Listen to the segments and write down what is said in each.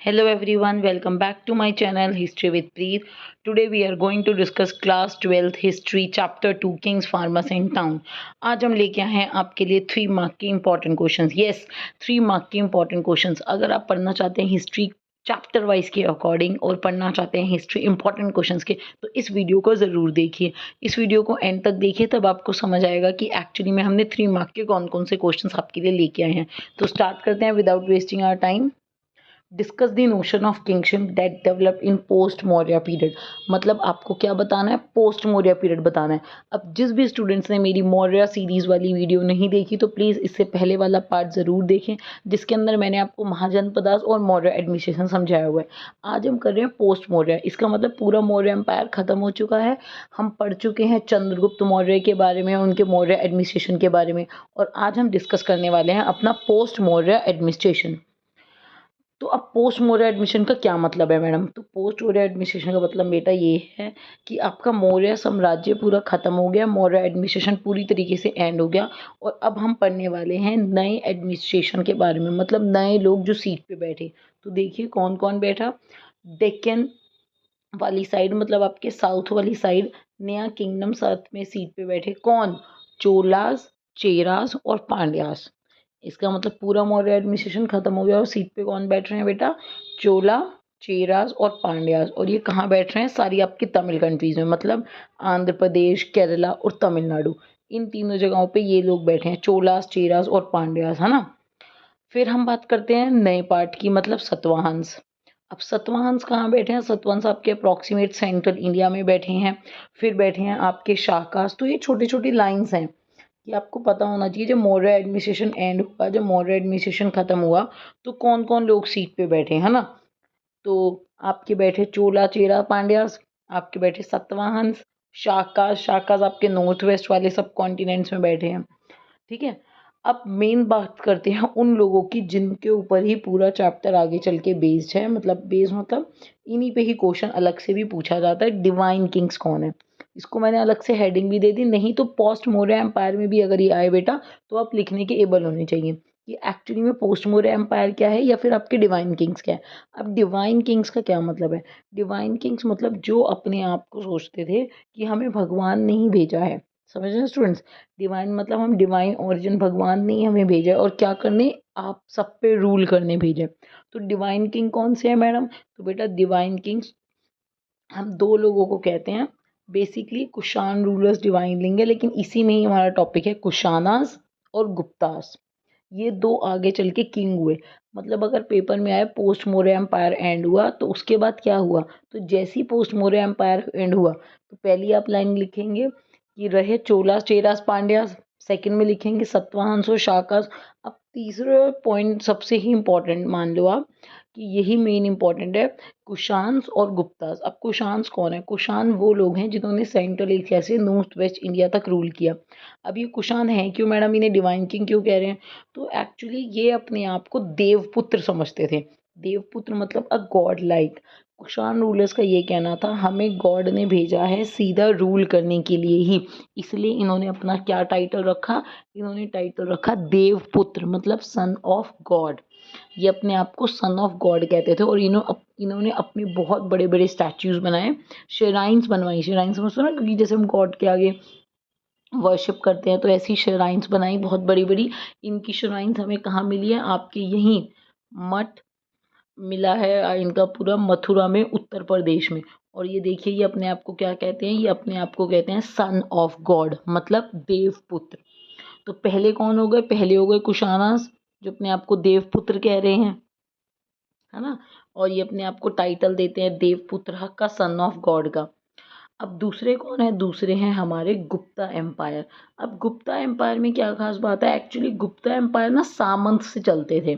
Hello everyone, welcome back to my channel History with Preet. Today we are going to discuss class 12th history chapter 2 King's Farmers in Town. आज हम लेके आए हैं आपके लिए 3 mark के important questions. Yes, 3 mark के important questions. अगर आप पढ़ना चाहते हैं हिस्ट्री चैप्टर वाइज के अकॉर्डिंग और पढ़ना चाहते हैं हिस्ट्री इंपॉर्टेंट क्वेश्चंस के, तो इस वीडियो को ज़रूर देखिए. इस वीडियो को एंड तक देखिए, तब आपको समझ आएगा कि एक्चुअली में हमने 3 मार्क के कौन कौन से क्वेश्चंस आपके लिए लेके आए हैं. तो स्टार्ट करते हैं without wasting our time. Discuss the notion of kingship that develop in post Maurya period. मतलब आपको क्या बताना है? पोस्ट मौर्य पीरियड बताना है. अब जिस भी स्टूडेंट्स ने मेरी मौर्य सीरीज़ वाली वीडियो नहीं देखी तो प्लीज़ इससे पहले वाला पार्ट ज़रूर देखें, जिसके अंदर मैंने आपको महाजनपदास और मौर्य एडमिनिस्ट्रेशन समझाया हुआ है. आज हम कर रहे हैं पोस्ट मौर्य. इसका मतलब पूरा मौर्य एम्पायर ख़त्म हो चुका है. हम पढ़ चुके हैं चंद्रगुप्त मौर्य के बारे में, उनके मौर्य एडमिनिस्ट्रेशन के बारे में, और आज हम डिस्कस करने वाले हैं अपना पोस्ट मौर्य एडमिनिस्ट्रेशन. तो अब पोस्ट मौर्य एडमिशन का क्या मतलब है मैडम? तो पोस्ट मौर्य एडमिनिस्ट्रेशन का मतलब बेटा ये है कि आपका मौर्य साम्राज्य पूरा खत्म हो गया, मौर्य एडमिनिस्ट्रेशन पूरी तरीके से एंड हो गया, और अब हम पढ़ने वाले हैं नए एडमिनिस्ट्रेशन के बारे में, मतलब नए लोग जो सीट पे बैठे. तो देखिए कौन कौन बैठा. डेक्कन वाली साइड, मतलब आपके साउथ वाली साइड, नया किंगडम साथ में सीट पे बैठे. कौन? चोलास, चेरास और पांड्यास. इसका मतलब पूरा मौर्य एडमिनिस्ट्रेशन खत्म हो गया और सीट पे कौन बैठ रहे हैं बेटा? चोला, चेरास और पांड्यास. और ये कहाँ बैठ रहे हैं? सारी आपकी तमिल कंट्रीज में, मतलब आंध्र प्रदेश, केरला और तमिलनाडु. इन तीनों जगहों पे ये लोग बैठे हैं, चोलास, चेरास और पांड्यास, है ना. फिर हम बात करते हैं नए पार्ट की, मतलब सतवाहंस. अब सतवाहंस कहाँ बैठे हैं? सतवाहंस आपके अप्रॉक्सीमेट सेंट्रल इंडिया में बैठे हैं. फिर बैठे हैं आपके शाकास. तो ये छोटी छोटी लाइन्स हैं, ये आपको पता होना चाहिए. जब मौर्य एडमिनिस्ट्रेशन एंड हुआ, जब मौर्य एडमिनिस्ट्रेशन खत्म हुआ, तो कौन कौन लोग सीट पे बैठे, है ना. तो आपके बैठे चोला, चेरा, पांड्यास. आपके बैठे सतवाहंस, शाकास. शाकास आपके नॉर्थ वेस्ट वाले सब कॉन्टिनेंट्स में बैठे हैं. ठीक है. अब मेन बात करते हैं उन लोगों की जिनके ऊपर ही पूरा चैप्टर आगे चल के बेस्ड है. मतलब बेस्ड मतलब इन्हीं पे ही क्वेश्चन अलग से भी पूछा जाता है. डिवाइन किंग्स कौन है? इसको मैंने अलग से हेडिंग भी दे दी. नहीं तो पोस्ट मौर्य एम्पायर में भी अगर ये आए बेटा, तो आप लिखने के एबल होने चाहिए कि एक्चुअली में पोस्ट मौर्य एम्पायर क्या है या फिर आपके डिवाइन किंग्स क्या है. अब डिवाइन किंग्स का क्या मतलब है? डिवाइन किंग्स मतलब जो अपने आप को सोचते थे कि हमें भगवान ने ही भेजा है. समझ रहे हैं स्टूडेंट्स? डिवाइन मतलब हम डिवाइन ओरिजिन, भगवान ने ही हमें भेजा है और क्या करने? आप सब पे रूल करने भेजा है. तो डिवाइन किंग कौन से हैं मैडम? तो बेटा डिवाइन किंग्स हम दो लोगों को कहते हैं. बेसिकली कुषाण रूलर्स डिवाइन लिंग है, लेकिन इसी में ही हमारा टॉपिक है कुषाणास और गुप्तास. ये दो आगे चल के किंग हुए. मतलब अगर पेपर में आए पोस्ट मौर्य एम्पायर एंड हुआ, तो उसके बाद क्या हुआ? तो जैसे ही पोस्ट मौर्य एम्पायर एंड हुआ, तो पहली आप लाइन लिखेंगे कि रहे चोलास, चेरास, पांड्यास. सेकंड में लिखेंगे सतवाहंस और शाकास. अब तीसरा पॉइंट सबसे ही इम्पोर्टेंट मान लो आप, कि यही मेन इंपॉर्टेंट है, कुषाण और गुप्तास. अब कुषाण कौन है? कुषाण वो लोग हैं जिन्होंने सेंट्रल एशिया से नॉर्थ वेस्ट इंडिया तक रूल किया. अब ये कुषाण है क्यों मैडम? इन्हें डिवाइन किंग क्यों कह रहे हैं? तो एक्चुअली ये अपने आप को देवपुत्र समझते थे. देवपुत्र मतलब अ गॉड लाइक. कुषाण रूलर्स का ये कहना था हमें गॉड ने भेजा है सीधा रूल करने के लिए ही. इसलिए इन्होंने अपना क्या टाइटल रखा? इन्होंने टाइटल रखा देवपुत्र, मतलब सन ऑफ गॉड. ये अपने आप को सन ऑफ गॉड कहते थे. और इन्होंने अपने बहुत बड़े बड़े स्टैच्यूज बनाए, शेराइन्स बनवाई. शेराइन समझते हो ना, क्योंकि जैसे हम गॉड के आगे वर्शिप करते हैं, तो ऐसी शेराइन्स बनाई बहुत बड़ी बड़ी. इनकी शेराइन्स हमें कहाँ मिली है? आपके यहीं मठ मिला है इनका पूरा, मथुरा में, उत्तर प्रदेश में. और ये देखिए, ये अपने आप को क्या कहते हैं? ये अपने आप को कहते हैं सन ऑफ गॉड, मतलब देवपुत्र. तो पहले कौन हो गए? पहले हो गए कुशानास, जो अपने आप को देवपुत्र कह रहे हैं, है ना. और ये अपने आप को टाइटल देते हैं देवपुत्र का, सन ऑफ गॉड का. अब दूसरे कौन है? दूसरे हैं हमारे गुप्ता एम्पायर. अब गुप्ता एम्पायर में क्या खास बात है? एक्चुअली गुप्ता एम्पायर ना सामंत से चलते थे.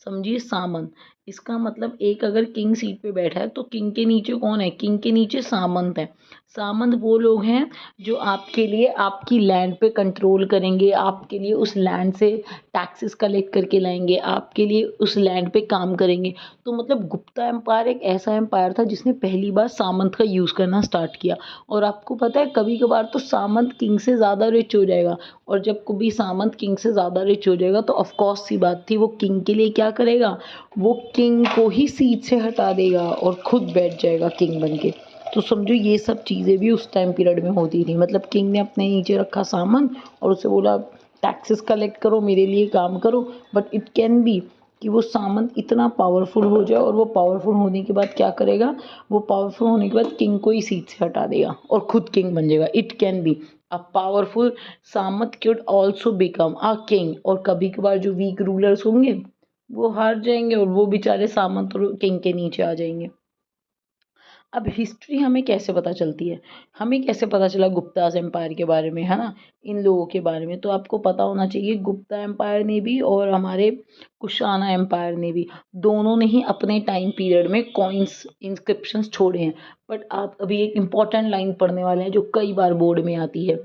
समझिए, सामंत. इसका मतलब एक अगर किंग सीट पे बैठा है, तो किंग के नीचे कौन है? किंग के नीचे सामंत है. सामंत वो लोग हैं जो आपके लिए आपकी लैंड पे कंट्रोल करेंगे, आपके लिए उस लैंड से टैक्सेस कलेक्ट करके लाएंगे, आपके लिए उस लैंड पे काम करेंगे. तो मतलब गुप्ता एम्पायर एक ऐसा एम्पायर था जिसने पहली बार सामंत का यूज़ करना स्टार्ट किया. और आपको पता है कभी कभार तो सामंत किंग से ज़्यादा रिच हो जाएगा. और जब कभी सामंत किंग से ज़्यादा रिच हो जाएगा, तो ऑफकोर्स सी बात थी, वो किंग के लिए क्या करेगा? वो किंग को ही सीट से हटा देगा और खुद बैठ जाएगा किंग बन के। तो समझो ये सब चीज़ें भी उस टाइम पीरियड में होती थी। मतलब किंग ने अपने नीचे रखा सामान और उसे बोला टैक्सेस कलेक्ट करो, मेरे लिए काम करो। बट इट कैन बी कि वो सामंत इतना पावरफुल हो जाए, और वो पावरफुल होने के बाद क्या करेगा, वो पावरफुल होने के बाद किंग को ही सीट से हटा देगा और खुद किंग बन जाएगा। It can be a powerful Samant could also become a king. और कभी कभार जो वीक रूलर्स होंगे वो हार जाएंगे और वो बेचारे सामंत और किंग के नीचे आ जाएंगे। अब हिस्ट्री हमें कैसे पता चलती है, हमें कैसे पता चला गुप्ताज एम्पायर के बारे में, है ना, इन लोगों के बारे में। तो आपको पता होना चाहिए गुप्ता एम्पायर ने भी और हमारे कुशाना एम्पायर ने भी, दोनों ने ही अपने टाइम पीरियड में कॉइन्स इंस्क्रिप्शंस छोड़े हैं। बट आप अभी एक इम्पॉर्टेंट लाइन पढ़ने वाले हैं जो कई बार बोर्ड में आती है।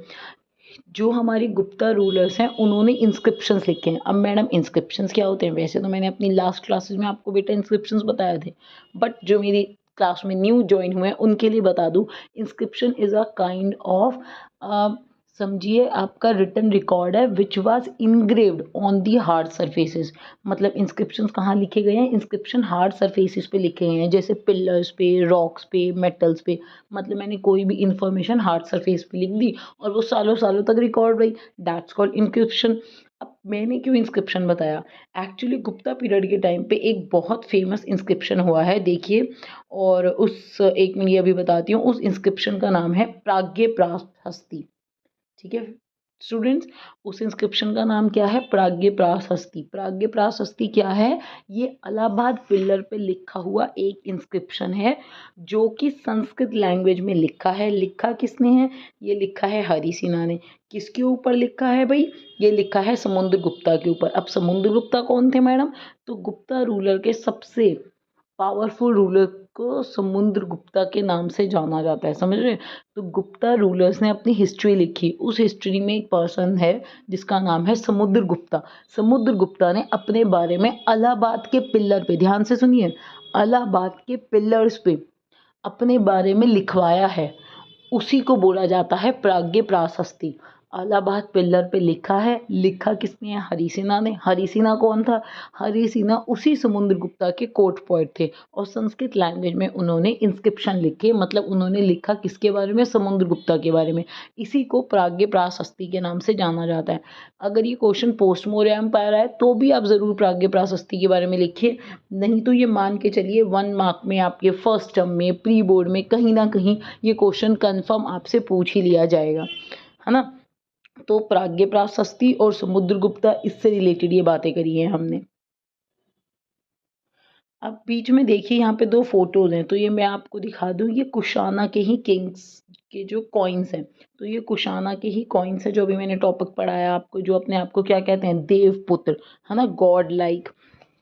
जो हमारे गुप्ता रूलर्स हैं उन्होंने इंस्क्रिप्शंस लिखे हैं। अब मैडम इंस्क्रिप्शंस क्या होते हैं, वैसे तो मैंने अपनी लास्ट क्लासेस में आपको बेटा इंस्क्रिप्शंस बताए थे, बट जो मेरी क्लास में न्यू ज्वाइन हुए हैं उनके लिए बता दूं, inscription is a kind of, समझिए आपका रिटन रिकॉर्ड है which was engraved on the hard surfaces. मतलब इंस्क्रिप्शंस कहाँ लिखे गए हैं, इंस्क्रिप्शन हार्ड सरफेसेस पे लिखे गए हैं, जैसे पिलर्स पे, रॉक्स पे, मेटल्स पे। मतलब मैंने कोई भी इंफॉर्मेशन हार्ड सरफेस पे लिख दी और वो सालों सालों तक रिकॉर्ड रही, दैट्स कॉल्ड इंक्रिप्शन। अब मैंने क्यों इंस्क्रिप्शन बताया, एक्चुअली गुप्ता पीरियड के टाइम पे एक बहुत फेमस इंस्क्रिप्शन हुआ है, देखिए। और उस एक मिनट ये अभी बताती हूँ, उस इंस्क्रिप्शन का नाम है प्राग्ञप्राशस्ति। ठीक है स्टूडेंट्स, उस इंस्क्रिप्शन का नाम क्या है, प्राग्ञप्राशस्ति। प्राग्ञप्राशस्ति क्या है, ये इलाहाबाद पिलर पे लिखा हुआ एक इंस्क्रिप्शन है जो कि संस्कृत लैंग्वेज में लिखा है। लिखा किसने है, ये लिखा है हरि सिन्हा ने। किसके ऊपर लिखा है भाई, ये लिखा है समुद्रगुप्ता के ऊपर। अब समुद्रगुप्ता कौन थे मैडम, तो गुप्ता रूलर के सबसे पावरफुल रूलर को समुद्रगुप्ता के नाम से जाना जाता है, समझ रहे हैं? तो गुप्ता रूलर्स ने अपनी हिस्ट्री लिखी, उस हिस्ट्री में एक पर्सन है जिसका नाम है समुद्रगुप्ता। समुद्रगुप्ता ने अपने बारे में इलाहाबाद के पिलर पे, ध्यान से सुनिए, इलाहाबाद के पिलर्स पे अपने बारे में लिखवाया है। उसी को बोला जाता है प्राग्ञप्राशस्ति। इलाहाबाद पिलर पे लिखा है, लिखा किसने है, हरि सिन्हा ने। हरि सिन्हा कौन था, हरि सिन्हा उसी समुद्रगुप्ता के कोर्ट पोएट थे और संस्कृत लैंग्वेज में उन्होंने इंस्क्रिप्शन लिखे। मतलब उन्होंने लिखा किसके बारे में, समुद्रगुप्ता के बारे में। इसी को प्राग्ञप्राशस्ति के नाम से जाना जाता है। अगर ये क्वेश्चन पोस्ट मौर्य एम्पायर आए तो भी आप ज़रूर प्राग्ञप्राशस्ति के बारे में लिखिए, नहीं तो ये मान के चलिए 1 मार्क में आपके फर्स्ट टर्म में, प्री बोर्ड में कहीं ना कहीं ये क्वेश्चन कन्फर्म आपसे पूछ ही लिया जाएगा, है ना। तो प्राग्ञप्राशस्ति और समुद्रगुप्ता, इससे रिलेटेड ये बातें करी हैं हमने। अब बीच में देखिए यहाँ पे 2 फोटोज़ हैं, तो ये मैं आपको दिखा दूँ, ये कुशाना के ही किंग्स के जो कॉइन्स हैं। तो ये कुशाना के ही कॉइन्स हैं जो अभी मैंने टॉपिक पढ़ाया आपको, जो अपने आप को क्या कहते हैं, देवपुत्र, है ना, गॉड लाइक।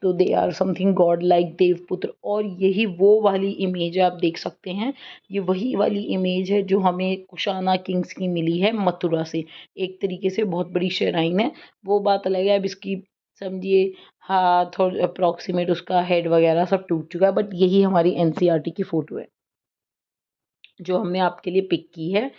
तो they are something god like, देवपुत्र। और यही वो वाली इमेज है, आप देख सकते हैं, ये वही वाली इमेज है जो हमें कुशाना किंग्स की मिली है मथुरा से। एक तरीके से बहुत बड़ी शेराइन है, वो बात अलग है। अब इसकी समझिए हाथ और अप्रॉक्सीमेट उसका हेड वगैरह सब टूट चुका है, बट यही हमारी एनसीईआरटी की फ़ोटो है जो हमने आपके लिए पिक की है।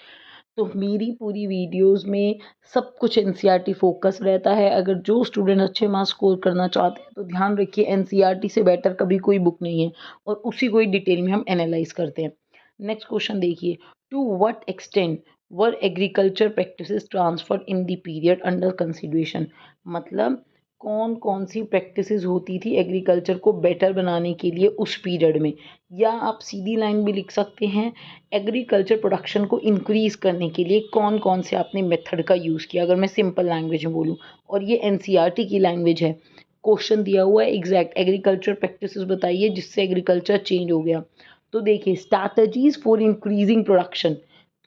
तो मेरी पूरी वीडियोस में सब कुछ एनसीईआरटी फोकस रहता है। अगर जो स्टूडेंट अच्छे मार्क्स स्कोर करना चाहते हैं तो ध्यान रखिए, एनसीईआरटी से बेटर कभी कोई बुक नहीं है और उसी को ही डिटेल में हम एनालाइज करते हैं। नेक्स्ट क्वेश्चन देखिए, to what extent were agriculture practices transferred in the period under consideration. मतलब कौन कौन सी प्रैक्टिसेस होती थी एग्रीकल्चर को बेटर बनाने के लिए उस पीरियड में, या आप सीधी लाइन भी लिख सकते हैं, एग्रीकल्चर प्रोडक्शन को इंक्रीज़ करने के लिए कौन कौन से आपने मेथड का यूज़ किया, अगर मैं सिंपल लैंग्वेज में बोलूँ। और ये एनसीईआरटी की लैंग्वेज है, क्वेश्चन दिया हुआ है एग्जैक्ट एग्रीकल्चर प्रैक्टिसेस बताइए जिससे एग्रीकल्चर चेंज हो गया। तो देखिए, स्ट्रैटेजीज फॉर इंक्रीजिंग प्रोडक्शन,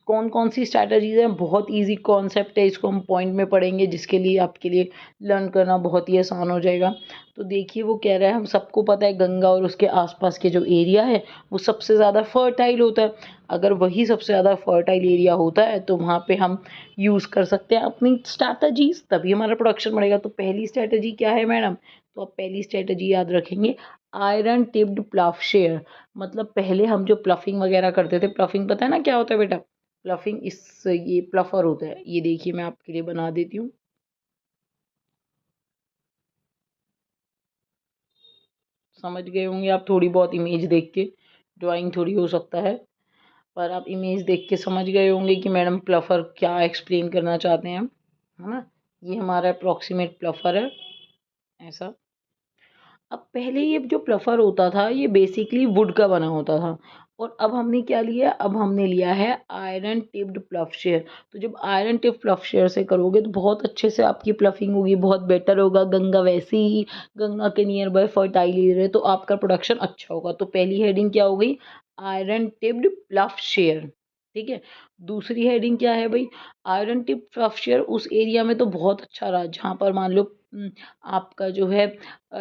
कौन कौन सी स्ट्रैटेजीज हैं, बहुत इजी कॉन्सेप्ट है, इसको हम पॉइंट में पढ़ेंगे जिसके लिए आपके लिए लर्न करना बहुत ही आसान हो जाएगा। तो देखिए वो कह रहा है, हम सबको पता है गंगा और उसके आसपास के जो एरिया है वो सबसे ज़्यादा फर्टाइल होता है। अगर वही सबसे ज़्यादा फर्टाइल एरिया होता है तो वहाँ पे हम यूज़ कर सकते हैं अपनी स्ट्रैटेजीज, तभी हमारा प्रोडक्शन बढ़ेगा। तो पहली स्ट्रैटेजी क्या है मैडम, तो आप पहली स्ट्रैटेजी याद रखेंगे, आयरन टिप्ड प्लाफशेयर। मतलब पहले हम जो प्लफिंग वगैरह करते थे, प्लफिंग पता है ना क्या होता है बेटा, प्लफिंग इस ये प्लफर होता है, ये देखिए मैं आपके लिए बना देती हूँ। समझ गए होंगे आप थोड़ी बहुत इमेज देख के, ड्राइंग थोड़ी हो सकता है, पर आप इमेज देख के समझ गए होंगे कि मैडम प्लफर क्या एक्सप्लेन करना चाहते हैं, है ना। ये हमारा अप्रॉक्सीमेट प्लफर है ऐसा। अब पहले ये जो प्लफर होता था ये बेसिकली वुड का बना होता था, और अब हमने क्या लिया, अब हमने लिया है आयरन टिप्ड प्लफ शेयर। तो जब आयरन टिप प्लफ शेयर से करोगे तो बहुत अच्छे से आपकी प्लफिंग होगी, बहुत बेटर होगा। गंगा वैसे ही गंगा के नियर बाय फर्टाइल एरिया है, तो आपका प्रोडक्शन अच्छा होगा। तो पहली हेडिंग क्या हो गई, आयरन टिप्ड प्लफ शेयर, ठीक है। दूसरी हेडिंग क्या है भाई, आयरन टिप प्लफ शेयर उस एरिया में तो बहुत अच्छा रहा जहाँ पर मान लो आपका जो है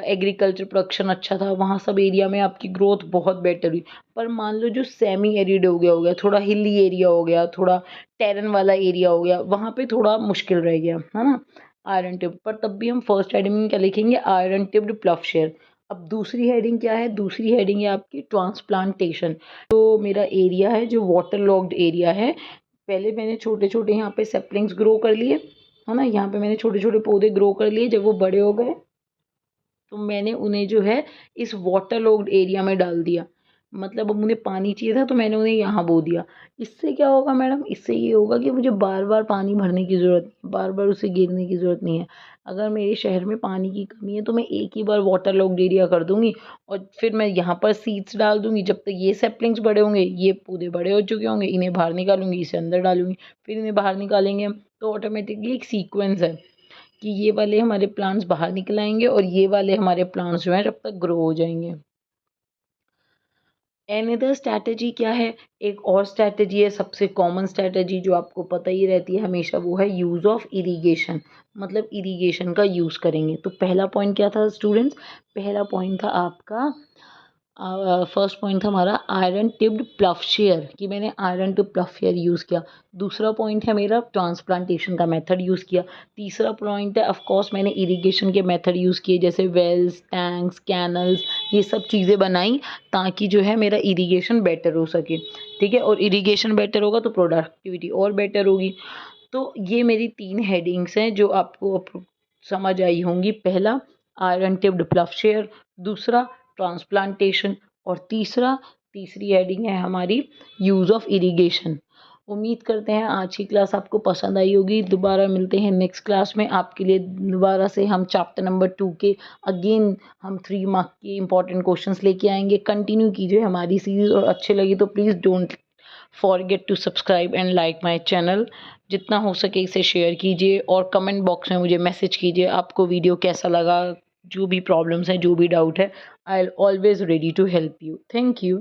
एग्रीकल्चर प्रोडक्शन अच्छा था, वहाँ सब एरिया में आपकी ग्रोथ बहुत बेटर हुई। पर मान लो जो सेमी एरिड हो गया थोड़ा हिली एरिया हो गया, थोड़ा टेरन वाला एरिया हो गया, वहाँ पे थोड़ा मुश्किल रह गया, है ना। आयरन टिप पर तब भी हम फर्स्ट हेडिंग में क्या लिखेंगे, आयरन टिप्ड प्लफ शेयर। अब दूसरी हेडिंग क्या है, दूसरी हेडिंग है आपकी ट्रांसप्लांटेशन। तो मेरा एरिया है जो वाटर लॉग्ड एरिया है, पहले मैंने छोटे छोटे यहाँ पे सेपलिंग्स ग्रो कर लिए, है ना। यहाँ पे मैंने छोटे छोटे पौधे ग्रो कर लिए, जब वो बड़े हो गए तो मैंने उन्हें जो है इस वाटर लॉग्ड एरिया में डाल दिया। मतलब अब उन्हें पानी चाहिए था तो मैंने उन्हें यहाँ बो दिया। इससे क्या होगा मैडम, इससे ये होगा कि मुझे बार बार पानी भरने की ज़रूरत, बार बार उसे गिरने की ज़रूरत नहीं है। अगर मेरे शहर में पानी की कमी है तो मैं एक ही बार वाटर लॉग्ड एरिया कर दूंगी, और फिर मैं यहाँ पर सीड्स डाल दूंगी। जब तक ये सेपलिंग्स बड़े होंगे, ये पौधे बड़े हो चुके होंगे, इन्हें बाहर निकालूंगी, इसे अंदर डालूंगी, फिर इन्हें बाहर निकालेंगे हम। तो ऑटोमेटिकली एक सीक्वेंस है कि ये वाले हमारे प्लांट्स बाहर निकल आएंगे और ये वाले हमारे प्लांट्स जो हैं जब तक ग्रो हो जाएंगे। अनदर स्ट्रैटेजी क्या है, एक और स्ट्रैटेजी है, सबसे कॉमन स्ट्रैटेजी जो आपको पता ही रहती है हमेशा, वो है यूज़ ऑफ इरिगेशन। मतलब इरिगेशन का यूज़ करेंगे। तो पहला पॉइंट क्या था स्टूडेंट्स, पहला पॉइंट था आपका, फर्स्ट पॉइंट था हमारा आयरन टिप्ड प्लफ शेयर, कि मैंने आयरन टिप प्लफ शेयर यूज़ किया। दूसरा पॉइंट है मेरा ट्रांसप्लांटेशन का मेथड यूज़ किया। तीसरा पॉइंट है ऑफ कोर्स मैंने इरिगेशन के मेथड यूज़ किए, जैसे वेल्स, टैंक्स, कैनल्स, ये सब चीज़ें बनाई ताकि जो है मेरा इरिगेशन बेटर हो सके, ठीक है। और इरिगेशन बेटर होगा तो प्रोडक्टिविटी और बेटर होगी। तो ये मेरी 3 हेडिंग्स हैं जो आपको समझ आई होंगी। पहला आयरन टिप्ड प्लफ शेयर, दूसरा ट्रांसप्लांटेशन, और तीसरी हेडिंग है हमारी यूज़ ऑफ इरिगेशन। उम्मीद करते हैं आज की क्लास आपको पसंद आई होगी। दोबारा मिलते हैं नेक्स्ट क्लास में, आपके लिए दोबारा से हम चैप्टर नंबर 2 के अगेन हम 3 मार्क के इंपॉर्टेंट क्वेश्चंस लेके आएंगे। कंटिन्यू कीजिए हमारी सीरीज़, और अच्छे लगी तो please don't forget to subscribe and like my channel. जितना हो सके इसे शेयर कीजिए, और कमेंट बॉक्स में मुझे मैसेज कीजिए आपको वीडियो कैसा लगा, जो भी प्रॉब्लम्स हैं, जो भी डाउट है, I'll always ready to help you. Thank you.